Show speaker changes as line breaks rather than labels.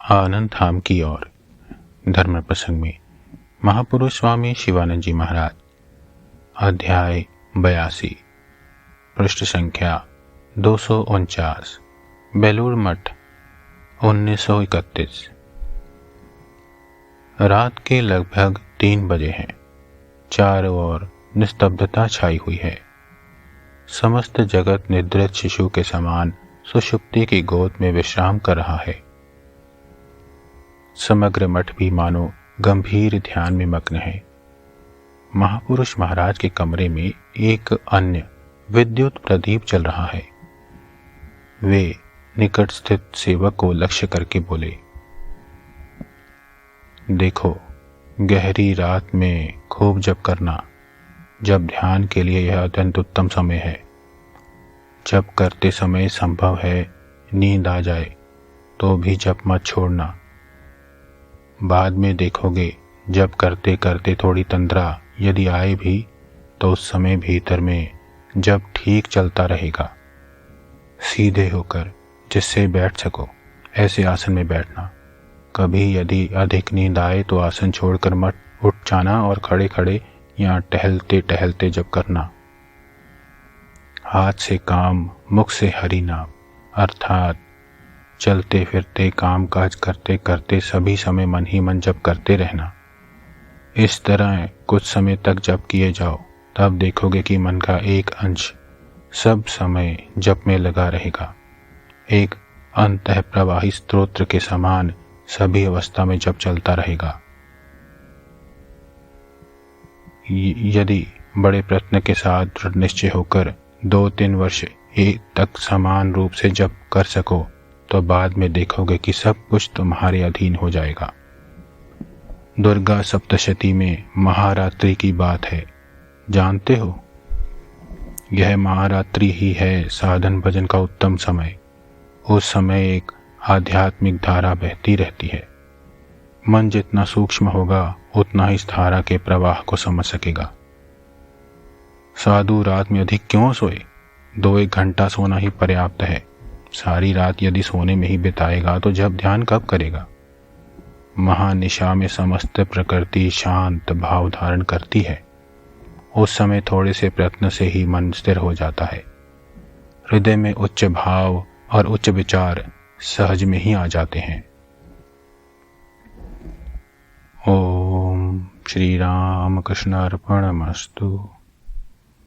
आनंद धाम की ओर। धर्म प्रसंग में महापुरुष स्वामी शिवानंद जी महाराज। अध्याय 82, पृष्ठ संख्या 249। बेलूर मठ 1931। रात के लगभग 3 बजे हैं। चारों ओर निस्तब्धता छाई हुई है। समस्त जगत निद्रित शिशु के समान सुषुप्ति की गोद में विश्राम कर रहा है। समग्र मठ भी मानो गंभीर ध्यान में मग्न है। महापुरुष महाराज के कमरे में एक अन्य विद्युत प्रदीप चल रहा है। वे निकट स्थित सेवक को लक्ष्य करके बोले, देखो, गहरी रात में खूब जप करना। जब ध्यान के लिए यह अत्यंत उत्तम समय है। जप करते समय संभव है नींद आ जाए तो भी जप मत छोड़ना। बाद में देखोगे, जब करते करते थोड़ी तंद्रा यदि आए भी तो उस समय भीतर में जब ठीक चलता रहेगा। सीधे होकर जिससे बैठ सको ऐसे आसन में बैठना। कभी यदि अधिक नींद आए तो आसन छोड़कर मत उठ जाना और खड़े खड़े या टहलते टहलते जप करना। हाथ से काम, मुख से हरि नाम, अर्थात चलते फिरते काम काज करते करते सभी समय मन ही मन जप करते रहना। इस तरह कुछ समय तक जप किए जाओ, तब देखोगे कि मन का एक अंश सब समय जप में लगा रहेगा। एक अंतः प्रवाही स्तोत्र के समान सभी अवस्था में जप चलता रहेगा। यदि बड़े प्रयत्न के साथ दृढ़ निश्चय होकर 2-3 वर्ष एक तक समान रूप से जप कर सको तो बाद में देखोगे कि सब कुछ तुम्हारे अधीन हो जाएगा। दुर्गा सप्तशती में महारात्रि की बात है, जानते हो? यह महारात्रि ही है साधन भजन का उत्तम समय। उस समय एक आध्यात्मिक धारा बहती रहती है। मन जितना सूक्ष्म होगा उतना ही इस धारा के प्रवाह को समझ सकेगा। साधु रात में अधिक क्यों सोए? 2-1 घंटा सोना ही पर्याप्त है। सारी रात यदि सोने में ही बिताएगा तो जब ध्यान कब करेगा? महानिशा में समस्त प्रकृति शांत भाव धारण करती है। उस समय थोड़े से प्रयत्न से ही मन स्थिर हो जाता है। हृदय में उच्च भाव और उच्च विचार सहज में ही आ जाते हैं। ओम श्री राम कृष्णार्पणमस्तु।